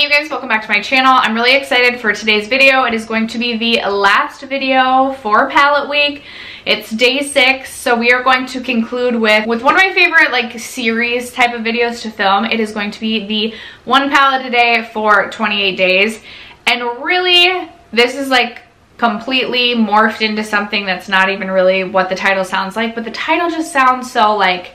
Hey you guys, welcome back to my channel. I'm really excited for today's video. It is going to be the last video for palette week. It's day 6, so we are going to conclude with one of my favorite like series type of videos to film. It is going to be the one palette a day for 28 days. And really, this is like completely morphed into something that's not even really what the title sounds like, but the title just sounds so like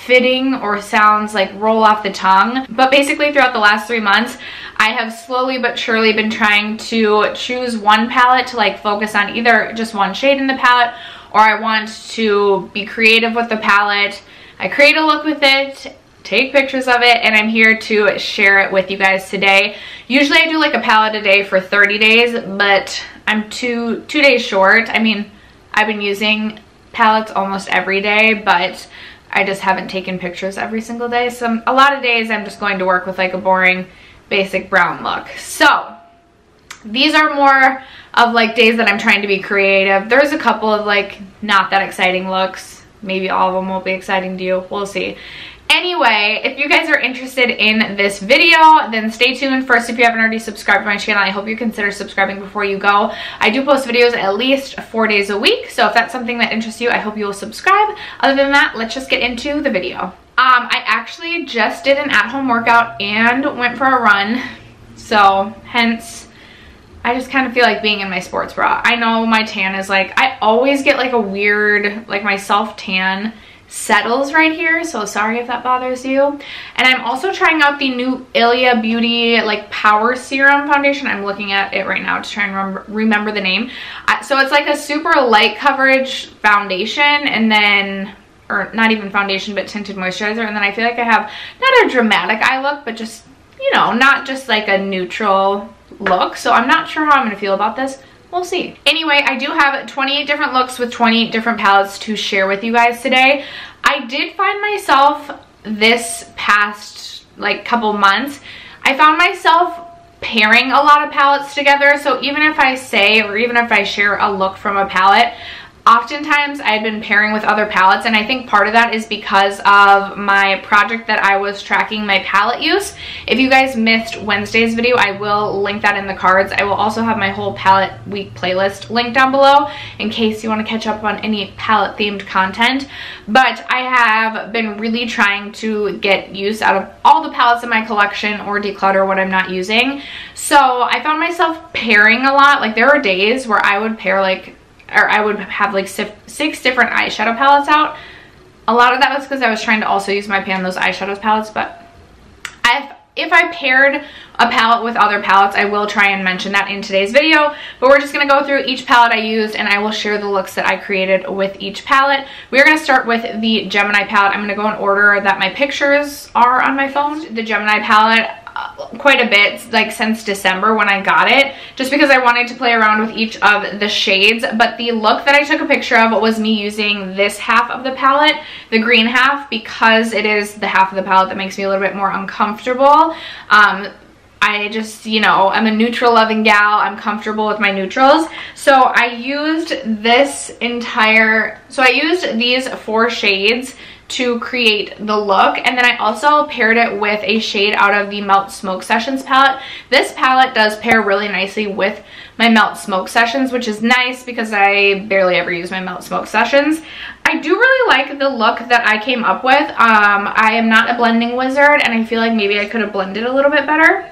fitting or sounds like roll off the tongue. But basically throughout the last 3 months, I have slowly but surely been trying to choose one palette to like focus on either just one shade in the palette, or I want to be creative with the palette. I create a look with it, take pictures of it, and I'm here to share it with you guys today. Usually I do like a palette a day for 30 days, but I'm two days short. I mean, I've been using palettes almost every day, but I just haven't taken pictures every single day. So a lot of days I'm just going to work with like a boring basic brown look. So these are more of like days that I'm trying to be creative. There's a couple of like not that exciting looks. Maybe all of them won't be exciting to you. We'll see. Anyway, if you guys are interested in this video, then stay tuned. First, if you haven't already subscribed to my channel, I hope you consider subscribing before you go. I do post videos at least 4 days a week, so if that's something that interests you, I hope you will subscribe. Other than that, let's just get into the video. I actually just did an at-home workout and went for a run, so hence I just kind of feel like being in my sports bra. I know my tan is like, I always get like a weird, like my self-tan settles right here, so sorry if that bothers you. And I'm also trying out the new Ilia Beauty like Power Serum foundation. I'm looking at it right now to try and remember the name. So it's like a super light coverage foundation, and then, or not even foundation, but tinted moisturizer. And then I feel like I have not a dramatic eye look, but just, you know, not just like a neutral look. So I'm not sure how I'm gonna feel about this. We'll see. Anyway, I do have 28 different looks with 28 different palettes to share with you guys today. I did find myself this past like couple months, I found myself pairing a lot of palettes together. So even if I say, or even if I share a look from a palette, oftentimes I've been pairing with other palettes, and I think part of that is because of my project that I was tracking my palette use. If you guys missed Wednesday's video, I will link that in the cards. I will also have my whole palette week playlist linked down below in case you want to catch up on any palette themed content. But I have been really trying to get use out of all the palettes in my collection or declutter what I'm not using. So I found myself pairing a lot. Like there are days where I would pair like, or I would have like 6 different eyeshadow palettes out. A lot of that was because I was trying to also use my Pan Those Eyeshadows palettes, but if I paired a palette with other palettes, I will try and mention that in today's video. But we're just going to go through each palette I used, and I will share the looks that I created with each palette. We're going to start with the Gemini palette. I'm going to go in order that my pictures are on my phone. The Gemini palette, quite a bit, like since December when I got it, just because I wanted to play around with each of the shades. But the look that I took a picture of was me using this half of the palette, the green half, because it is the half of the palette that makes me a little bit more uncomfortable. I just, you know, I'm a neutral loving gal. I'm comfortable with my neutrals. So I used these 4 shades to create the look, and then I also paired it with a shade out of the Melt Smoke Sessions palette. This palette does pair really nicely with my Melt Smoke Sessions, which is nice because I barely ever use my Melt Smoke Sessions. I do really like the look that I came up with. I am not a blending wizard, and I feel like maybe I could have blended a little bit better,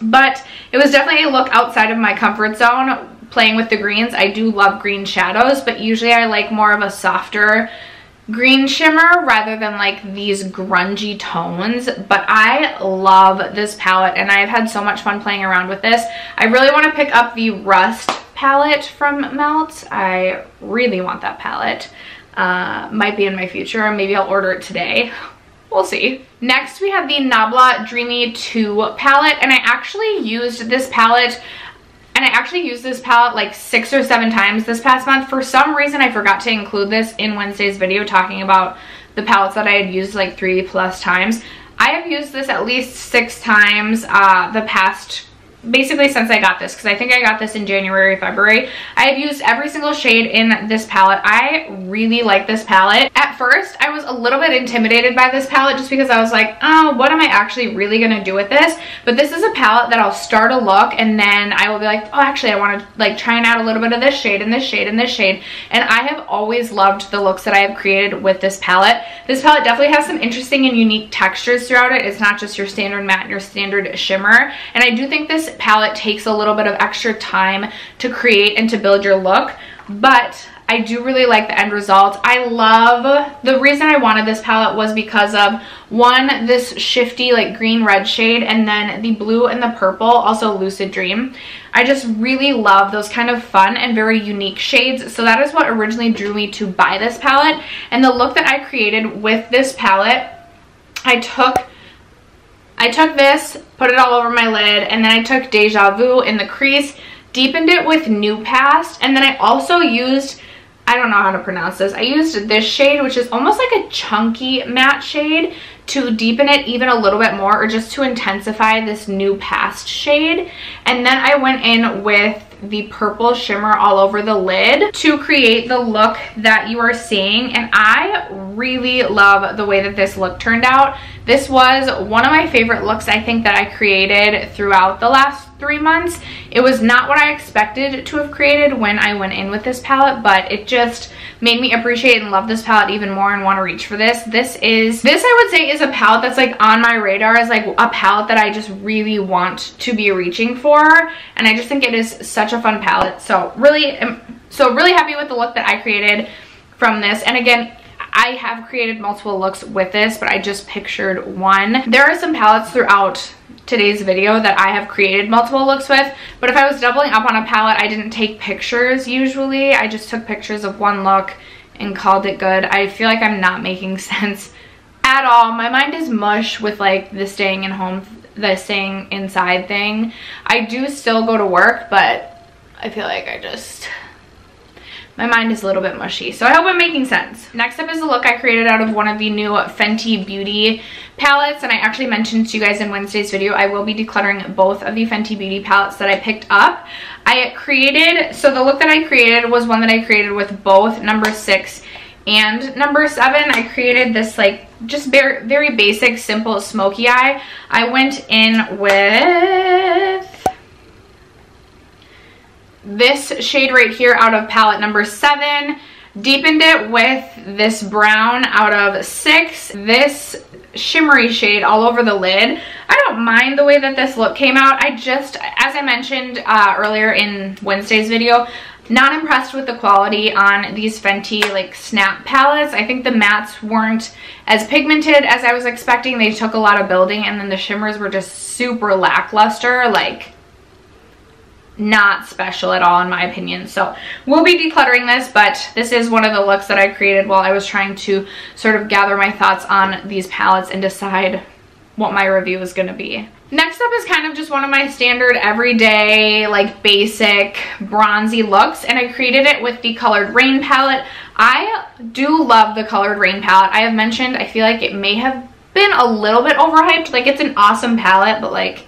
but it was definitely a look outside of my comfort zone playing with the greens. I do love green shadows, but usually I like more of a softer green shimmer rather than like these grungy tones. But I love this palette, and I've had so much fun playing around with this. I really want to pick up the Rust palette from Melt. I really want that palette. Might be in my future, or maybe I'll order it today. We'll see. Next, we have the Nabla Dreamy 2 palette, and I actually used this palette like 6 or 7 times this past month. For some reason, I forgot to include this in Wednesday's video talking about the palettes that I had used like 3+ times. I have used this at least 6 times the past basically since I got this, because I think I got this in January, February. I have used every single shade in this palette. I really like this palette. At first, I was a little bit intimidated by this palette just because I was like, oh, what am I actually really gonna do with this? But this is a palette that I'll start a look and then I will be like, oh, actually I want to like try out a little bit of this shade and this shade and this shade. And I have always loved the looks that I have created with this palette. This palette definitely has some interesting and unique textures throughout it. It's not just your standard matte and your standard shimmer. And I do think this palette takes a little bit of extra time to create and to build your look, but I do really like the end result. I love, the reason I wanted this palette was because of, one, this shifty like green red shade, and then the blue and the purple, also Lucid Dream. I just really love those kind of fun and very unique shades. So that is what originally drew me to buy this palette. And the look that I created with this palette, I took this, put it all over my lid, and then I took Deja Vu in the crease, deepened it with New Past, and then I also used, I don't know how to pronounce this, I used this shade, which is almost like a chunky matte shade, to deepen it even a little bit more, or just to intensify this New Past shade. And then I went in with the purple shimmer all over the lid to create the look that you are seeing. And I really love the way that this look turned out. This was one of my favorite looks I think that I created throughout the last 3 months. It was not what I expected to have created when I went in with this palette, but it just made me appreciate and love this palette even more and want to reach for this. This I would say is a palette that's like on my radar as like a palette that I just really want to be reaching for, and I just think it is such a fun palette. So really happy with the look that I created from this. And again, I have created multiple looks with this, but I just pictured one. There are some palettes throughout today's video that I have created multiple looks with, but if I was doubling up on a palette, I didn't take pictures usually. I just took pictures of one look and called it good. I feel like I'm not making sense at all. My mind is mush with like the staying inside thing. I do still go to work, but I feel like my mind is a little bit mushy. So I hope I'm making sense. Next up is a look I created out of one of the new Fenty Beauty palettes. And I actually mentioned to you guys in Wednesday's video, I will be decluttering both of the Fenty Beauty palettes that I picked up. So the look that I created was one that I created with both number 6 and number 7. I created this like just very basic, simple smoky eye. I went in with this shade right here out of palette number 7, deepened it with this brown out of 6, this shimmery shade all over the lid. I don't mind the way that this look came out. I just, as I mentioned earlier in Wednesday's video, not impressed with the quality on these Fenty like Snap palettes. I think the mattes weren't as pigmented as I was expecting. They took a lot of building, and then the shimmers were just super lackluster, like not special at all in my opinion. So we'll be decluttering this, but this is one of the looks that I created while I was trying to sort of gather my thoughts on these palettes and decide what my review is going to be. Next up is kind of just one of my standard everyday like basic bronzy looks, and I created it with the Colored Rain palette. I do love the Colored Rain palette. I have mentioned I feel like it may have been a little bit overhyped. Like, it's an awesome palette, but like,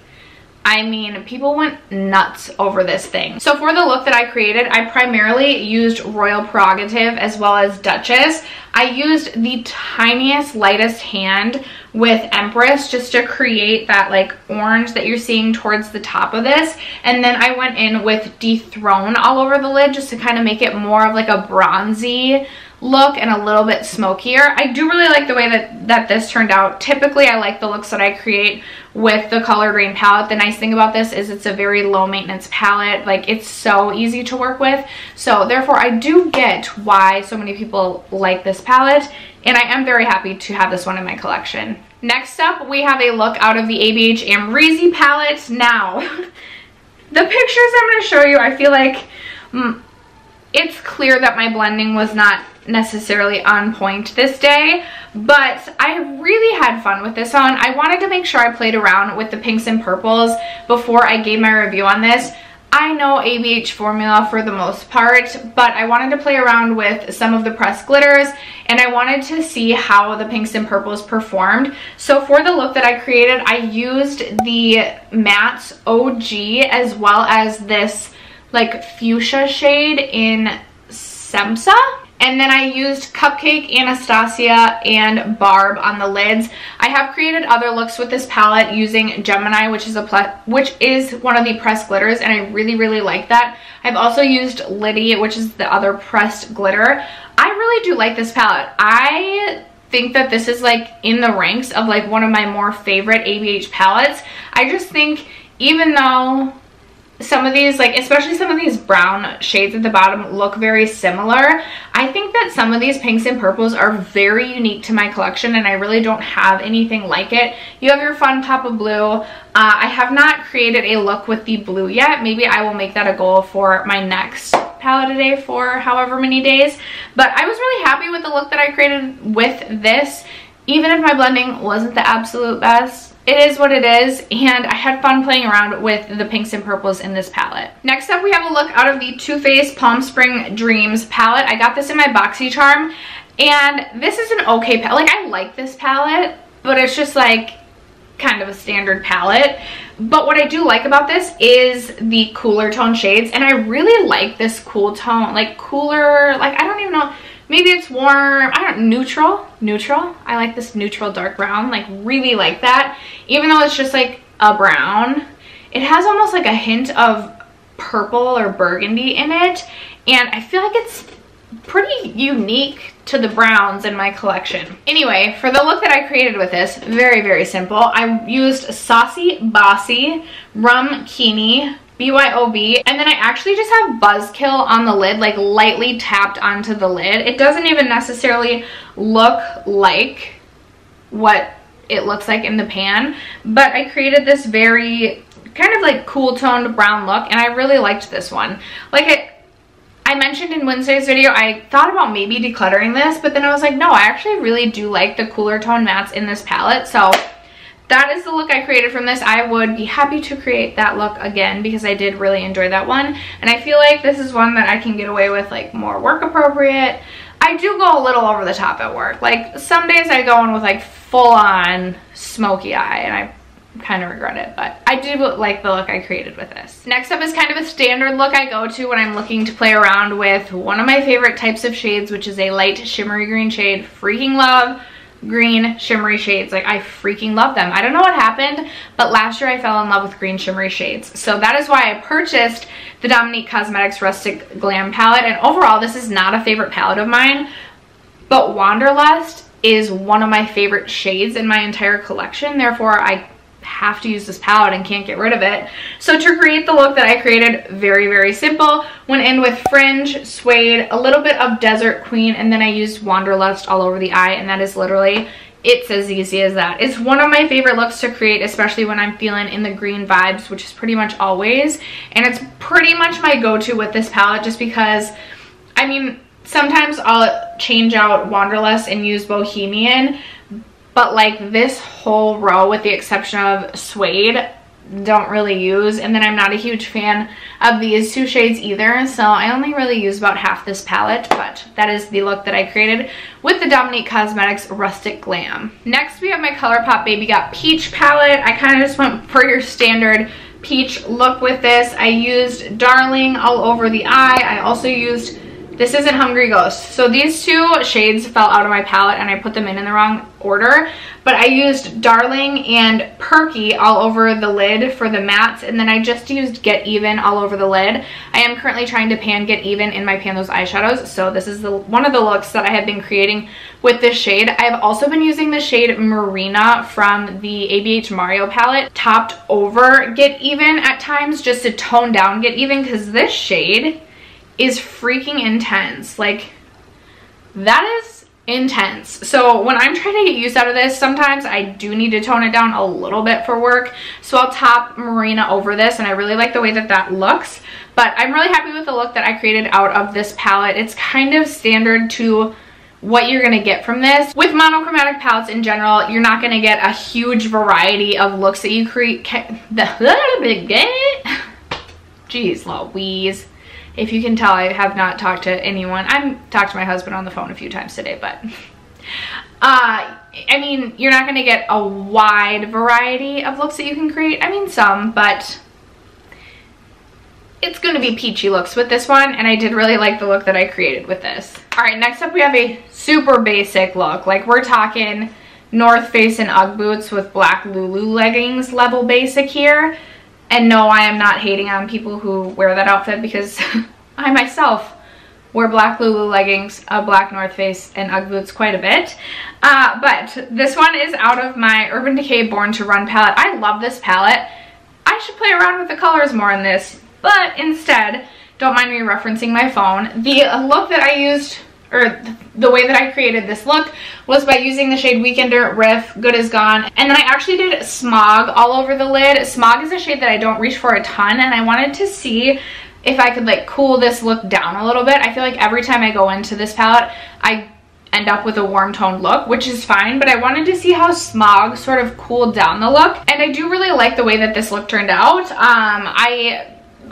I mean, people went nuts over this thing. So for the look that I created, I primarily used Royal Prerogative as well as Duchess. I used the tiniest, lightest hand with Empress just to create that like orange that you're seeing towards the top of this. And then I went in with Dethrone all over the lid just to kind of make it more of like a bronzy look and a little bit smokier. I do really like the way that this turned out. Typically, I like the looks that I create with the Colored Rain palette. The nice thing about this is it's a very low maintenance palette. Like, it's so easy to work with. So therefore, I do get why so many people like this palette, and I am very happy to have this one in my collection. Next up, we have a look out of the ABH Amrezy palette. Now, the pictures I'm going to show you, I feel like it's clear that my blending was not necessarily on point this day, but I really had fun with this one. I wanted to make sure I played around with the pinks and purples before I gave my review on this. I know ABH formula for the most part, but I wanted to play around with some of the pressed glitters, and I wanted to see how the pinks and purples performed. So for the look that I created, I used the Matte OG as well as this like fuchsia shade in Semsa. And then I used Cupcake, Anastasia, and Barb on the lids. I have created other looks with this palette using Gemini, which is one of the pressed glitters, and I really, really like that. I've also used Liddy, which is the other pressed glitter. I really do like this palette. I think that this is like in the ranks of like one of my more favorite ABH palettes. I just think even though some of these, like especially some of these brown shades at the bottom look very similar, I think that some of these pinks and purples are very unique to my collection, and I really don't have anything like it. You have your fun pop of blue. I have not created a look with the blue yet. Maybe I will make that a goal for my next palette a day for however many days. But I was really happy with the look that I created with this, even if my blending wasn't the absolute best. It is what it is, and I had fun playing around with the pinks and purples in this palette. Next up, we have a look out of the Too Faced Palm Spring Dreams palette. I got this in my BoxyCharm, and this is an okay palette. Like, I like this palette, but it's just like kind of a standard palette. But what I do like about this is the cooler tone shades, and I really like this cool tone, like cooler, like I don't even know, maybe it's warm, I don't know, neutral. I like this neutral dark brown, like really like that. Even though it's just like a brown, it has almost like a hint of purple or burgundy in it, and I feel like it's pretty unique to the browns in my collection. Anyway, for the look that I created with this, very, very simple. I used Saucy Bossy, Rum Kini, BYOB, and then I actually just have Buzzkill on the lid, like lightly tapped onto the lid. It doesn't even necessarily look like what it looks like in the pan, but I created this very kind of like cool toned brown look, and I really liked this one. Like I mentioned in Wednesday's video, I thought about maybe decluttering this, but then I was like, no, I actually really do like the cooler tone mattes in this palette. So that is the look I created from this. I would be happy to create that look again because I did really enjoy that one. And I feel like this is one that I can get away with, like more work appropriate. I do go a little over the top at work. Like some days I go in with like full on smoky eye, and I kind of regret it, but I do like the look I created with this. Next up is kind of a standard look I go to when I'm looking to play around with one of my favorite types of shades, which is a light shimmery green shade. Freaking love green shimmery shades. Like I freaking love them. I don't know what happened, but last year I fell in love with green shimmery shades. So that is why I purchased the Dominique Cosmetics Rustic Glam palette. And overall, this is not a favorite palette of mine, but Wanderlust is one of my favorite shades in my entire collection. Therefore, I have to use this palette and can't get rid of it. So to create the look that I created, very, very simple. Went in with Fringe, Suede, a little bit of Desert Queen, and then I used Wanderlust all over the eye, and that is literally, it's as easy as that. It's one of my favorite looks to create, especially when I'm feeling in the green vibes, which is pretty much always. And it's pretty much my go-to with this palette just because, I mean, sometimes I'll change out Wanderlust and use Bohemian, but like this whole row, with the exception of Suede, don't really use. And then I'm not a huge fan of these two shades either, so I only really use about half this palette. But that is the look that I created with the Dominique Cosmetics Rustic Glam. Next we have my ColourPop Baby Got Peach palette. I kind of just went for your standard peach look with this. I used Darling all over the eye. I also used, this isn't Hungry Ghost. So these two shades fell out of my palette and I put them in the wrong order. But I used Darling and Perky all over the lid for the mattes, and then I just used Get Even all over the lid. I am currently trying to pan Get Even in my Pan Those eyeshadows, so this is one of the looks that I have been creating with this shade. I have also been using the shade Marina from the ABH Mario palette, topped over Get Even at times just to tone down Get Even, because this shade is freaking intense. Like, that is intense. So when I'm trying to get use out of this, sometimes I do need to tone it down a little bit for work. So I'll top Marina over this, and I really like the way that that looks. But I'm really happy with the look that I created out of this palette. It's kind of standard to what you're going to get from this. With monochromatic palettes in general, you're not going to get a huge variety of looks that you create. Jeez Louise. If you can tell, I have not talked to anyone. I've talked to my husband on the phone a few times today, but I mean, you're not going to get a wide variety of looks that you can create. I mean, some, but it's going to be peachy looks with this one, and I did really like the look that I created with this. All right, next up we have a super basic look. Like, we're talking North Face and Ugg boots with black Lulu leggings level basic here. And no, I am not hating on people who wear that outfit, because I myself wear black Lulu leggings, a black North Face, and Ugg boots quite a bit. But this one is out of my Urban Decay Born to Run palette. I love this palette. I should play around with the colors more in this, but instead, don't mind me referencing my phone. The look that I used, or the way that I created this look, was by using the shade Weekender Riff Good Is Gone. And then I actually did Smog all over the lid. Smog is a shade that I don't reach for a ton, and I wanted to see if I could like cool this look down a little bit. I feel like every time I go into this palette, I end up with a warm toned look, which is fine, but I wanted to see how Smog sort of cooled down the look. And I do really like the way that this look turned out.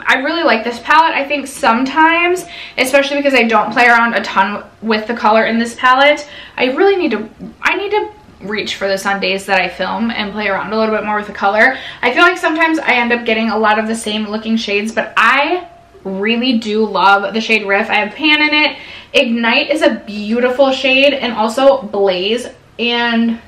I really like this palette. I think sometimes, especially because I don't play around a ton with the color in this palette, I need to reach for this on days that I film and play around a little bit more with the color. I feel like sometimes I end up getting a lot of the same looking shades, but I really do love the shade Riff. I have Pan in it. Ignite is a beautiful shade, and also Blaze, and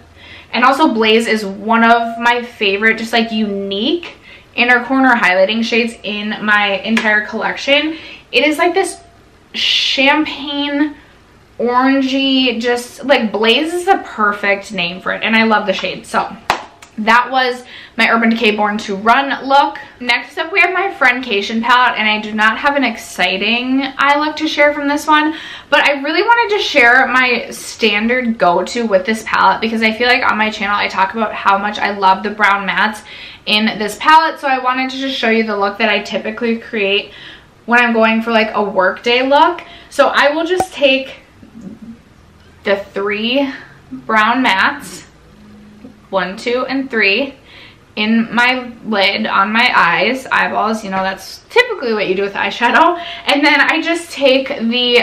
also Blaze is one of my favorite just like unique inner corner highlighting shades in my entire collection. It is like this champagne orangey, just like Blaze is the perfect name for it, and I love the shade. So that was my Urban Decay Born to Run look. Next up we have my Friendcation palette, and I do not have an exciting eye look to share from this one, but I really wanted to share my standard go-to with this palette, because I feel like on my channel I talk about how much I love the brown mattes in this palette. So I wanted to just show you the look that I typically create when I'm going for like a workday look. So I will just take the 3 brown mattes, 1, 2, and 3, in my lid on my eyeballs. You know, that's typically what you do with eyeshadow. And then I just take the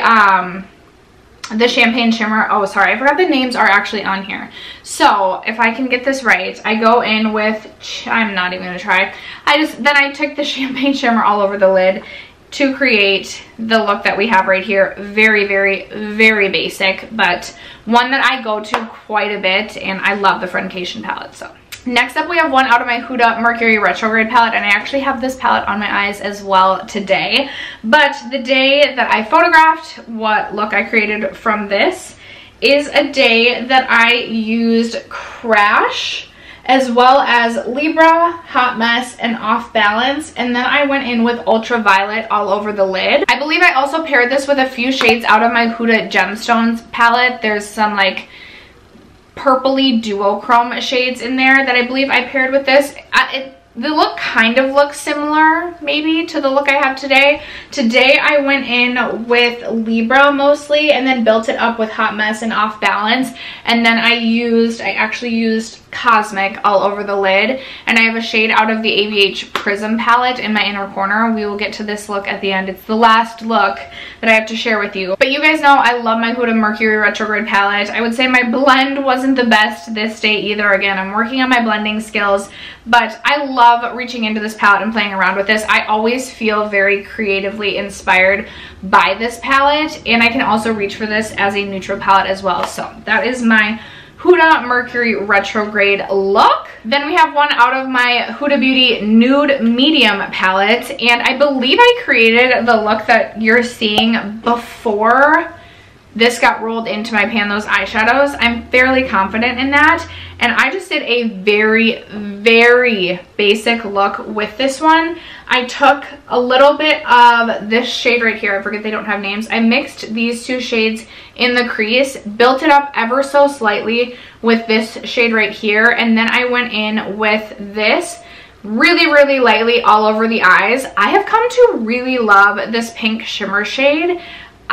Champagne Shimmer. Oh, sorry, I forgot the names are actually on here. So if I can get this right, I go in with, I'm not even gonna try. Then I took the Champagne Shimmer all over the lid to create the look that we have right here. Very, very, very basic, but one that I go to quite a bit, and I love the Friendcation palette. So next up we have one out of my Huda Mercury Retrograde palette, and I actually have this palette on my eyes as well today. But the day that I photographed what look I created from this is a day that I used Crash, as well as Libra, Hot Mess, and Off Balance, and then I went in with Ultraviolet all over the lid. I believe I also paired this with a few shades out of my Huda Gemstones palette. There's some like purpley duochrome shades in there that I believe I paired with this. The look kind of looks similar maybe to the look I have today. Today I went in with Libra mostly, and then built it up with Hot Mess and Off Balance, and then I actually used Cosmic all over the lid, and I have a shade out of the ABH Prism palette in my inner corner. We will get to this look at the end. It's the last look that I have to share with you. But you guys know I love my Huda Mercury Retrograde palette. I would say my blend wasn't the best this day either. Again, I'm working on my blending skills, but I love reaching into this palette and playing around with this. I always feel very creatively inspired by this palette, and I can also reach for this as a neutral palette as well. So that is my Huda Mercury Retrograde look. Then we have one out of my Huda Beauty Nude Medium palette, and I believe I created the look that you're seeing before this got rolled into my Pan Those eyeshadows. I'm fairly confident in that, and I just did a very, very basic look with this one. I took a little bit of this shade right here. I forget they don't have names. I mixed these 2 shades in the crease, built it up ever so slightly with this shade right here, and then I went in with this really, really lightly all over the eyes. I have come to really love this pink shimmer shade.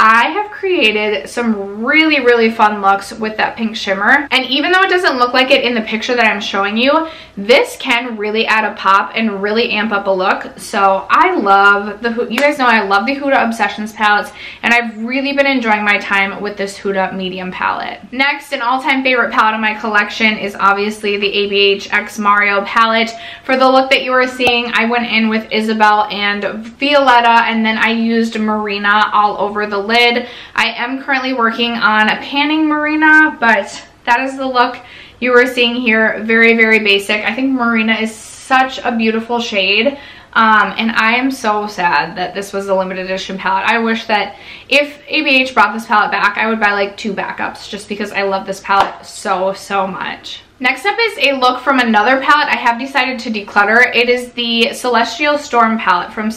I have created some really, really fun looks with that pink shimmer. And even though it doesn't look like it in the picture that I'm showing you, this can really add a pop and really amp up a look. So I love you guys know I love the Huda Obsessions palettes, and I've really been enjoying my time with this Huda medium palette. Next, an all-time favorite palette in my collection is obviously the ABH X Mario palette. For the look that you are seeing, I went in with Isabel and Violetta, and then I used Marina all over the lid. I am currently working on panning Marina, but that is the look you are seeing here. Very, very basic. I think Marina is such a beautiful shade. And I am so sad that this was a limited edition palette. I wish that if ABH brought this palette back, I would buy like 2 backups just because I love this palette so, so much. Next up is a look from another palette I have decided to declutter. It is the Celestial Storm palette from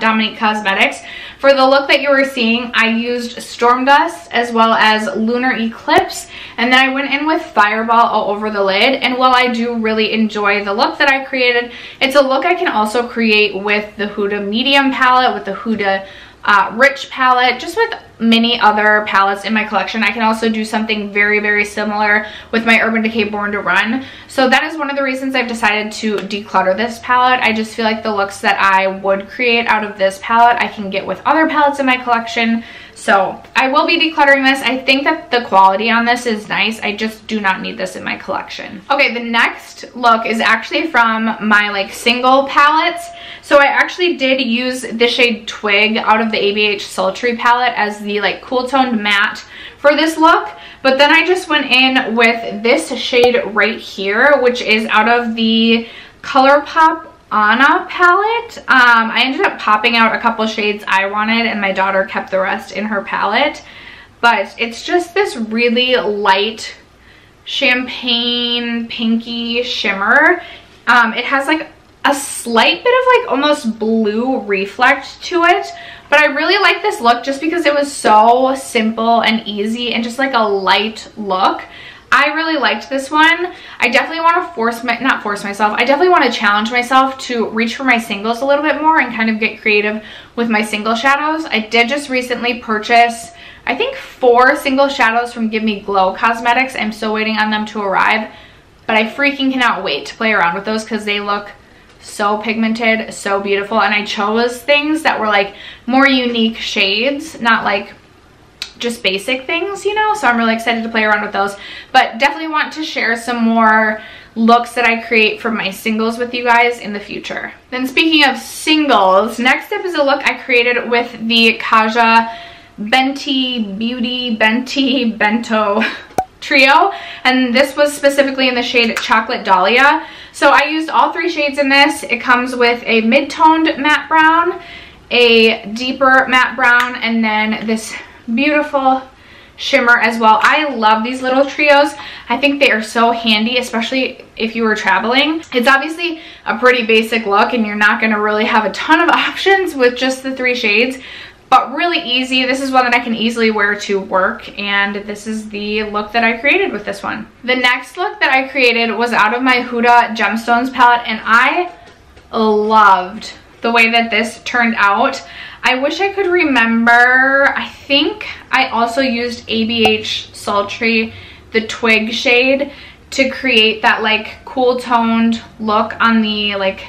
Dominique Cosmetics. For the look that you were seeing, I used Storm Dust as well as Lunar Eclipse, and then I went in with Fireball all over the lid. And while I do really enjoy the look that I created, it's a look I can also create with the Huda Medium palette, with the Huda Rich palette, just with many other palettes in my collection. I can also do something very, very similar with my Urban Decay Born to Run. So that is one of the reasons I've decided to declutter this palette. I just feel like the looks that I would create out of this palette, I can get with other palettes in my collection. So I will be decluttering this. I think that the quality on this is nice. I just do not need this in my collection. Okay, the next look is actually from my like single palettes. So I actually did use the shade Twig out of the ABH Sultry palette as the like cool toned matte for this look. But then I just went in with this shade right here, which is out of the ColourPop Anna palette. I ended up popping out a couple shades I wanted, and my daughter kept the rest in her palette. But it's just this really light champagne pinky shimmer. It has like a slight bit of like almost blue reflect to it, but I really like this look just because it was so simple and easy and just like a light look. I really liked this one. I definitely want to I definitely want to challenge myself to reach for my singles a little bit more and kind of get creative with my single shadows. I did just recently purchase, I think, 4 single shadows from Give Me Glow Cosmetics. I'm still waiting on them to arrive, but I freaking cannot wait to play around with those because they look so pigmented, so beautiful. And I chose things that were like more unique shades, not like just basic things, you know, so I'm really excited to play around with those. But definitely want to share some more looks that I create for my singles with you guys in the future. Then speaking of singles, next up is a look I created with the Kaja Benti Beauty Benti Bento trio, and this was specifically in the shade Chocolate Dahlia. So I used all 3 shades in this. It comes with a mid-toned matte brown, a deeper matte brown, and then this beautiful shimmer as well. I love these little trios. I think they are so handy, especially if you were traveling. It's obviously a pretty basic look and you're not going to really have a ton of options with just the 3 shades, but really easy. This is one that I can easily wear to work, and this is the look that I created with this one. The next look that I created was out of my Huda Gemstones palette, and I loved the way that this turned out. I wish I could remember. I think I also used ABH Sultry, the Twig shade, to create that like cool toned look on the like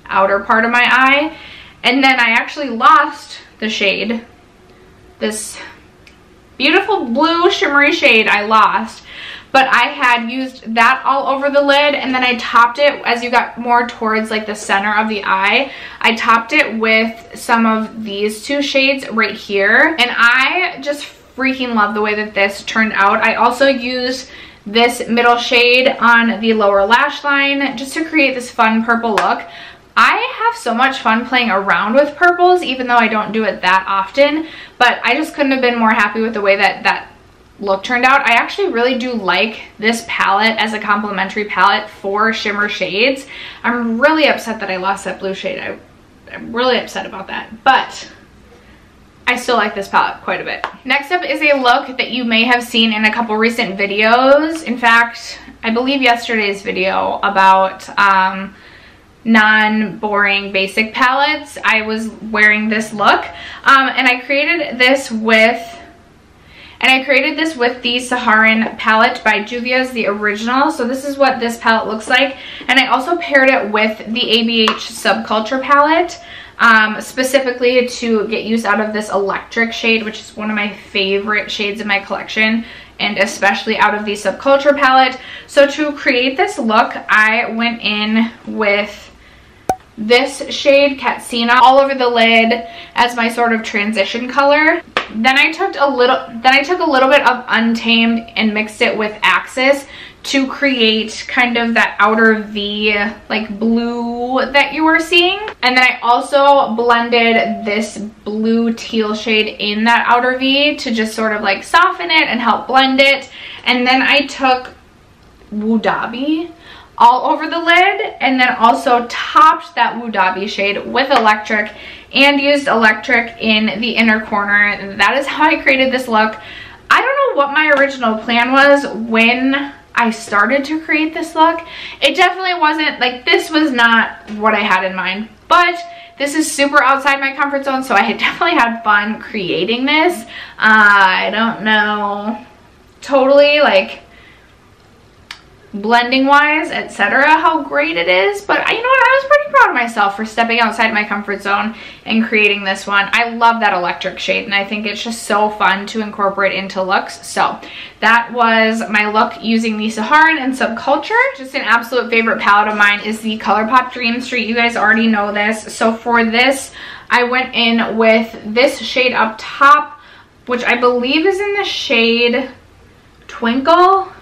outer part of my eye. And then I actually lost the shade, this beautiful blue shimmery shade I lost, but I had used that all over the lid, and then I topped it as you got more towards like the center of the eye. I topped it with some of these 2 shades right here, and I just freaking love the way that this turned out. I also used this middle shade on the lower lash line just to create this fun purple look. I have so much fun playing around with purples, even though I don't do it that often, but I just couldn't have been more happy with the way that that look turned out. I actually really do like this palette as a complementary palette for shimmer shades. I'm really upset that I lost that blue shade. I'm really upset about that, but I still like this palette quite a bit. Next up is a look that you may have seen in a couple recent videos. In fact, I believe yesterday's video about non-boring basic palettes, I was wearing this look. And I created this with the Saharan palette by Juvia's, the original. So this is what this palette looks like. And I also paired it with the ABH Subculture palette, specifically to get use out of this electric shade, which is one of my favorite shades in my collection, and especially out of the Subculture palette. So to create this look, I went in with this shade, Katsina, all over the lid as my sort of transition color. Then I took a little bit of Untamed and mixed it with Axis to create kind of that outer V like blue that you were seeing. And then I also blended this blue teal shade in that outer V to just sort of like soften it and help blend it. And then I took Woo-Dabi all over the lid, and then also topped that Woo-Dabi shade with electric and used electric in the inner corner. That is how I created this look. I don't know what my original plan was when I started to create this look. It definitely wasn't like, this was not what I had in mind, but this is super outside my comfort zone, so I had definitely had fun creating this. I don't know totally like blending wise, etc., how great it is, but you know what, I was pretty proud of myself for stepping outside my comfort zone and creating this one. I love that electric shade, and I think it's just so fun to incorporate into looks. So that was my look using the Saharan and Subculture. Just an absolute favorite palette of mine is the ColourPop Dream Street. You guys already know this. So for this, I went in with this shade up top, which I believe is in the shade Twinkle.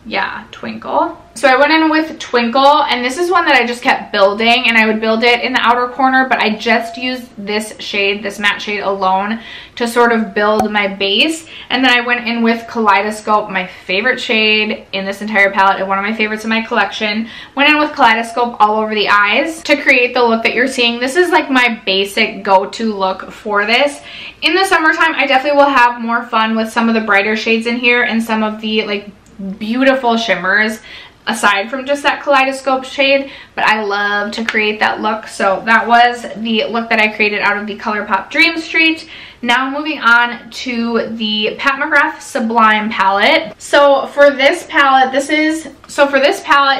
Yeah, Twinkle. So I went in with Twinkle, and this is one that I just kept building, and I would build it in the outer corner, but I just used this shade, this matte shade alone, to sort of build my base. And then I went in with Kaleidoscope, my favorite shade in this entire palette and one of my favorites in my collection. Went in with Kaleidoscope all over the eyes to create the look that you're seeing. This is like my basic go-to look for this. In the summertime, I definitely will have more fun with some of the brighter shades in here and some of the like beautiful shimmers aside from just that Kaleidoscope shade, but I love to create that look. So that was the look that I created out of the ColourPop Dream Street. Now moving on to the Pat McGrath Sublime palette. So for this palette,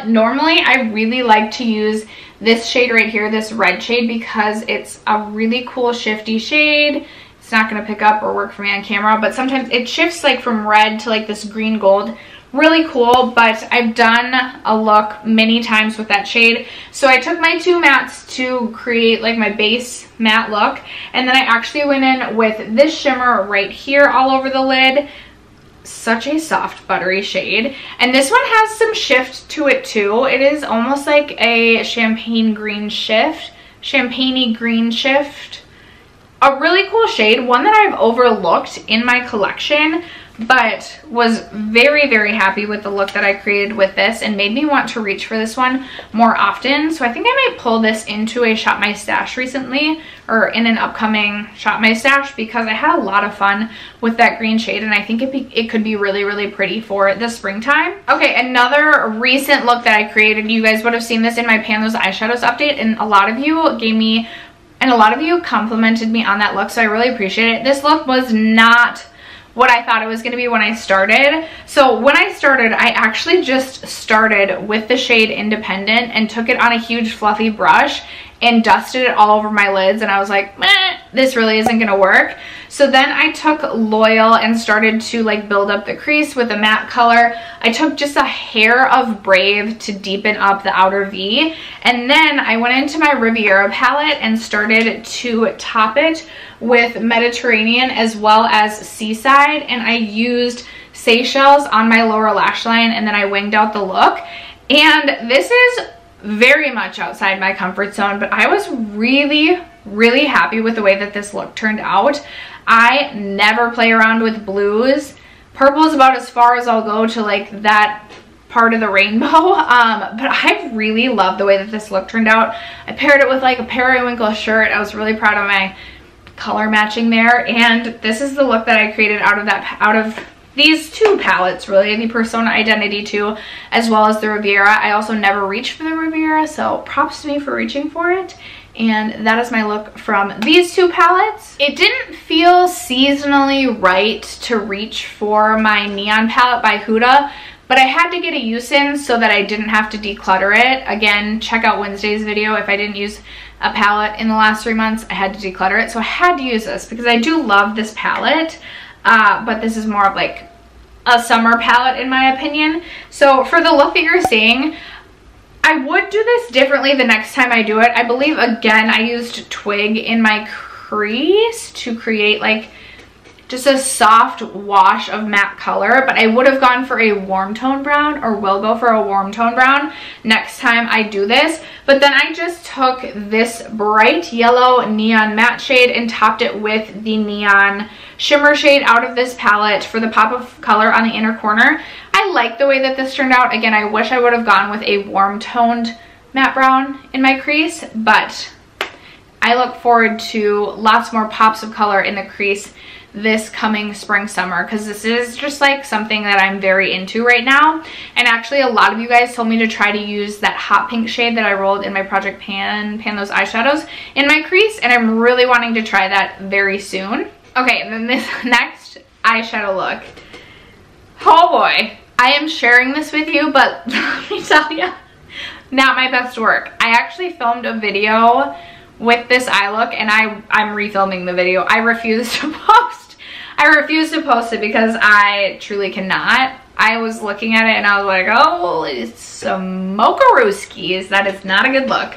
normally I really like to use this shade right here, this red shade, because it's a really cool shifty shade. It's not going to pick up or work for me on camera, but sometimes it shifts like from red to like this green gold. Really cool, but I've done a look many times with that shade. So I took my two mattes to create like my base matte look, and then I actually went in with this shimmer right here all over the lid. Such a soft buttery shade, and this one has some shift to it too. It is almost like a champagne-y green shift. A really cool shade, one that I've overlooked in my collection, but was very, very happy with the look that I created with this and made me want to reach for this one more often. So I think I might pull this into a Shop My Stash recently, or in an upcoming Shop My Stash, because I had a lot of fun with that green shade, and I think it could be really, really pretty for the springtime. Okay, another recent look that I created, you guys would have seen this in my Pan Those Eyeshadows update, and a lot of you complimented me on that look, so I really appreciate it. This look was not what I thought it was going to be when I started. So when I started, I actually just started with the shade Independent and took it on a huge fluffy brush and dusted it all over my lids, and I was like, meh, this really isn't gonna work. So then I took Loyal and started to like build up the crease with a matte color. I took just a hair of Brave to deepen up the outer V, and then I went into my Riviera palette and started to top it with Mediterranean as well as Seaside, and I used Seychelles on my lower lash line, and then I winged out the look. And this is very much outside my comfort zone, but I was really, really happy with the way that this look turned out. I never play around with blues. Purple is about as far as I'll go to like that part of the rainbow, but I really love the way that this look turned out. I paired it with like a periwinkle shirt. I was really proud of my color matching there, and this is the look that I created out of these two palettes, really, the Persona Identity 2 as well as the Riviera. I also never reached for the Riviera, so props to me for reaching for it. And that is my look from these two palettes. It didn't feel seasonally right to reach for my Neon palette by Huda, but I had to get a use in so that I didn't have to declutter it. Again, check out Wednesday's video. If I didn't use a palette in the last 3 months, I had to declutter it. So I had to use this because I do love this palette, but this is more of like a summer palette in my opinion. So for the look that you're seeing, I would do this differently the next time I do it. I believe, again, I used Twig in my crease to create like just a soft wash of matte color, but I would have gone for a warm tone brown, or will go for a warm tone brown next time I do this. But then I just took this bright yellow neon matte shade and topped it with the neon shimmer shade out of this palette for the pop of color on the inner corner. I like the way that this turned out. Again, I wish I would have gone with a warm toned matte brown in my crease, but I look forward to lots more pops of color in the crease this coming spring summer, because this is just like something that I'm very into right now. And actually a lot of you guys told me to try to use that hot pink shade that I rolled in my Project Pan those eyeshadows in my crease, and I'm really wanting to try that very soon. Okay, and then this next eyeshadow look, oh boy, I am sharing this with you, but let me tell you, not my best work. I actually filmed a video with this eye look, and I'm refilming the video. I refuse to post. I refuse to post it because I truly cannot. I was looking at it and I was like, oh, it's some mocha-rooskies. That is not a good look.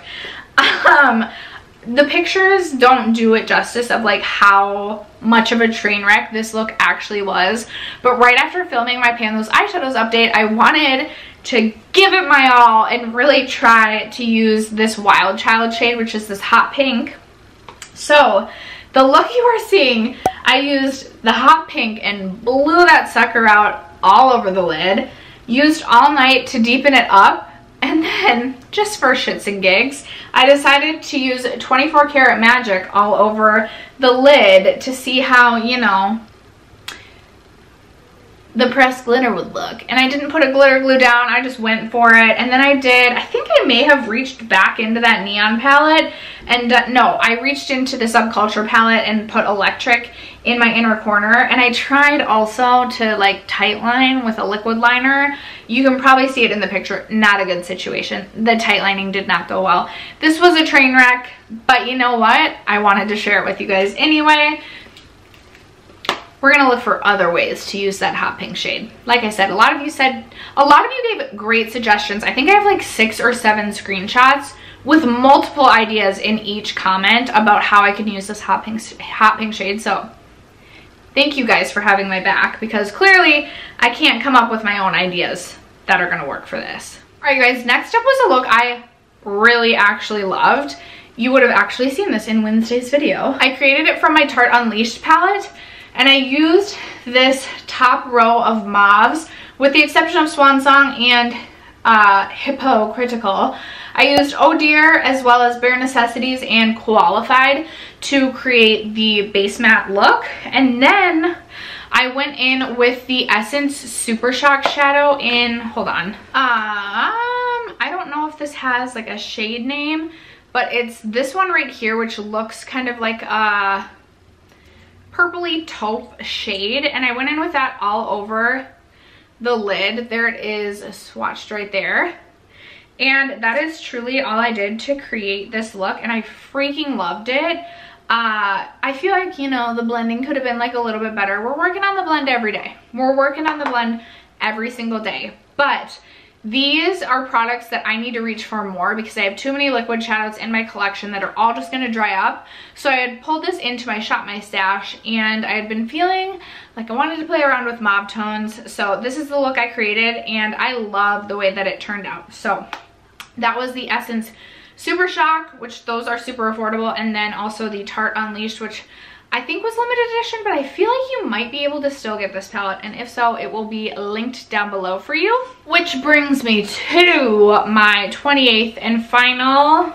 The pictures don't do it justice of like how much of a train wreck this look actually was. But right after filming my Pan Those Eyeshadows update, I wanted to give it my all and really try to use this Wild Child shade, which is this hot pink. So the look you are seeing, I used the hot pink and blew that sucker out all over the lid, used All Night to deepen it up, and then just for shits and gigs, I decided to use 24 Karat Magic all over the lid to see how, you know, the pressed glitter would look. And I didn't put a glitter glue down, I just went for it. And then I think I may have reached back into that neon palette, and no, I reached into the Subculture palette and put Electric in my inner corner. And I tried also to like tight line with a liquid liner. You can probably see it in the picture, not a good situation. The tight lining did not go well. This was a train wreck, but you know what? I wanted to share it with you guys anyway. We're gonna look for other ways to use that hot pink shade. Like I said, a lot of you gave great suggestions. I think I have like 6 or 7 screenshots with multiple ideas in each comment about how I can use this hot pink shade. So thank you guys for having my back, because clearly I can't come up with my own ideas that are gonna work for this. All right, you guys, next up was a look I really actually loved. You would have actually seen this in Wednesday's video. I created it from my Tarte Unleashed palette, and I used this top row of mauves, with the exception of Swan Song and Hypocritical. I used Oh Dear as well as Bare Necessities and Qualified to create the base matte look. And then I went in with the Essence Super Shock shadow in, hold on. I don't know if this has like a shade name, but it's this one right here, which looks kind of like a purpley taupe shade, and I went in with that all over the lid. There it is, swatched right there. And that is truly all I did to create this look, and I freaking loved it. I feel like, you know, the blending could have been like a little bit better. We're working on the blend every day. We're working on the blend every single day. But these are products that I need to reach for more, because I have too many liquid shadows in my collection that are all just going to dry up. So I had pulled this into my Shop My Stash, and I had been feeling like I wanted to play around with mauve tones. So this is the look I created, and I love the way that it turned out. So that was the Essence Super Shock, which those are super affordable, and then also the Tarte Unleashed, which I think was limited edition, but I feel like you might be able to still get this palette, and if so, it will be linked down below for you. Which brings me to my 28th and final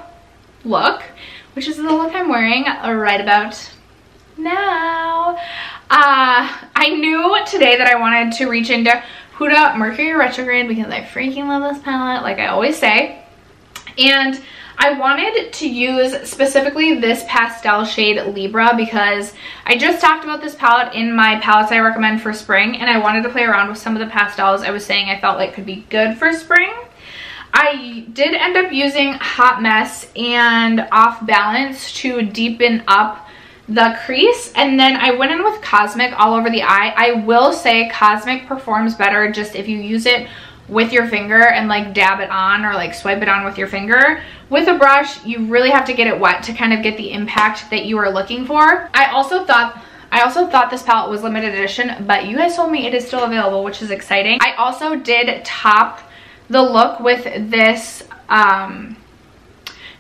look, which is the look I'm wearing right about now. I knew today that I wanted to reach into Huda Mercury Retrograde because I freaking love this palette, like I always say. And I wanted to use specifically this pastel shade Libra because I just talked about this palette in my palettes I recommend for spring, and I wanted to play around with some of the pastels I was saying I felt like could be good for spring. I did end up using Hot Mess and Off Balance to deepen up the crease, and then I went in with Cosmic all over the eye. I will say Cosmic performs better just if you use it with your finger and like dab it on or like swipe it on with your finger. With a brush, you really have to get it wet to kind of get the impact that you are looking for. I also thought this palette was limited edition, but you guys told me it is still available, which is exciting. I also did top the look with this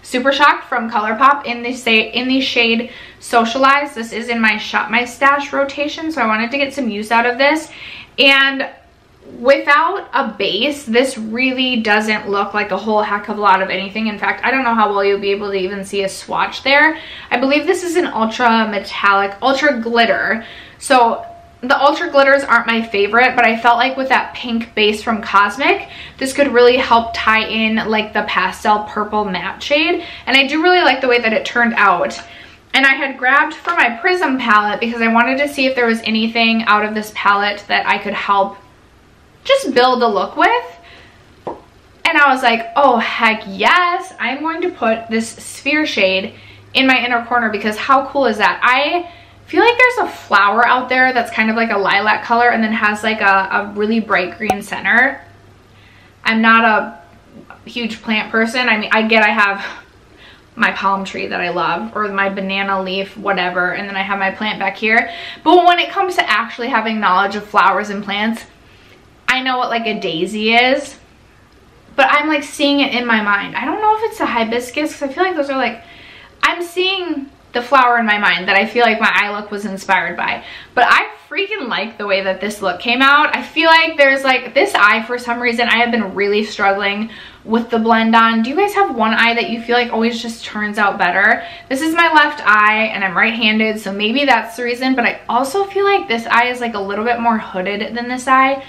Super Shock from ColourPop in the shade Socialize. This is in my Shop My Stash rotation, so I wanted to get some use out of this. And without a base, this really doesn't look like a whole heck of a lot of anything. In fact, I don't know how well you'll be able to even see a swatch there. I believe this is an ultra metallic, ultra glitter. So the ultra glitters aren't my favorite, but I felt like with that pink base from Cosmic, this could really help tie in like the pastel purple matte shade. And I do really like the way that it turned out. And I had grabbed for my Prism palette because I wanted to see if there was anything out of this palette that I could help just build a look with. And I was like, oh heck yes, I'm going to put this Sphere shade in my inner corner because how cool is that? I feel like there's a flower out there that's kind of like a lilac color and then has like a really bright green center. I'm not a huge plant person. I mean, I have my palm tree that I love, or my banana leaf, whatever, and then I have my plant back here. But when it comes to actually having knowledge of flowers and plants, I know what like a daisy is, but I'm like seeing it in my mind. I don't know if it's a hibiscus because I feel like those are like, I'm seeing the flower in my mind that I feel like my eye look was inspired by. But I freaking like the way that this look came out. I feel like there's like this eye, for some reason I have been really struggling with the blend on. Do you guys have one eye that you feel like always just turns out better? This is my left eye and I'm right-handed, so maybe that's the reason, but I also feel like this eye is like a little bit more hooded than this eye.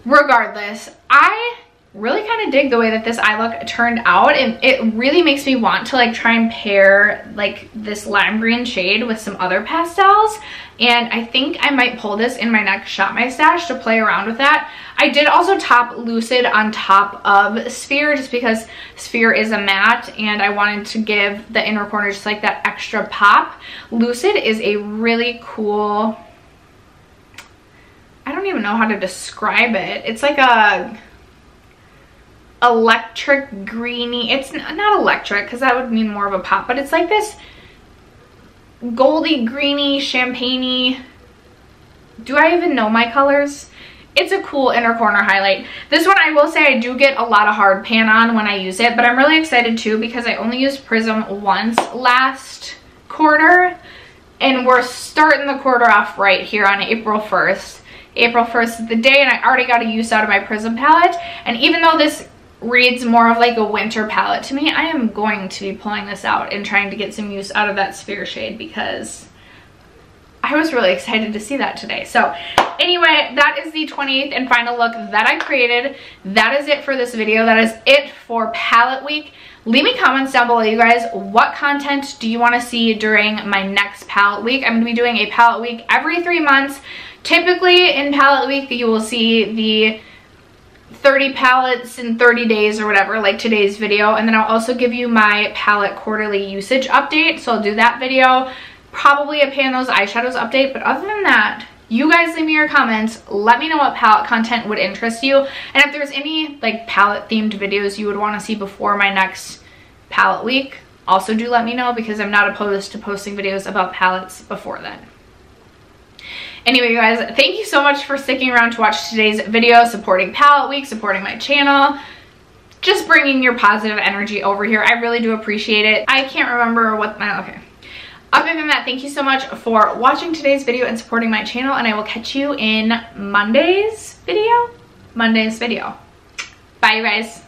Regardless, I really kind of dig the way that this eye look turned out, and it really makes me want to like try and pair like this lime green shade with some other pastels. And I think I might pull this in my next Shop My Stash to play around with that. I did also top Lucid on top of Sphere just because Sphere is a matte and I wanted to give the inner corner just like that extra pop. Lucid is a really cool, I don't even know how to describe it. It's like a electric greeny, it's not electric because that would mean more of a pop, but it's like this goldy greeny champagne-y. Do I even know my colors? It's a cool inner corner highlight. This one I will say I do get a lot of hard pan on when I use it, but I'm really excited too because I only used Prism once last quarter and we're starting the quarter off right here on April 1st. April 1st is the day and I already got a use out of my Prism palette, and even though this reads more of like a winter palette to me, I am going to be pulling this out and trying to get some use out of that Sphere shade because I was really excited to see that today. So anyway, that is the 28th and final look that I created. That is it for this video. That is it for palette week. Leave me comments down below, you guys. What content do you want to see during my next palette week? I'm going to be doing a palette week every 3 months. Typically in palette week, you will see the 30 palettes in 30 days or whatever, like today's video, and then I'll also give you my palette quarterly usage update, so I'll do that video, probably a Pan Those Eyeshadows update. But other than that, you guys leave me your comments, let me know what palette content would interest you, and if there's any like palette themed videos you would want to see before my next palette week, also do let me know because I'm not opposed to posting videos about palettes before then. Anyway, you guys, thank you so much for sticking around to watch today's video, supporting Palette Week, supporting my channel, just bringing your positive energy over here. I really do appreciate it. I can't remember what my, okay. Other than that, thank you so much for watching today's video and supporting my channel, and I will catch you in Monday's video. Bye, you guys.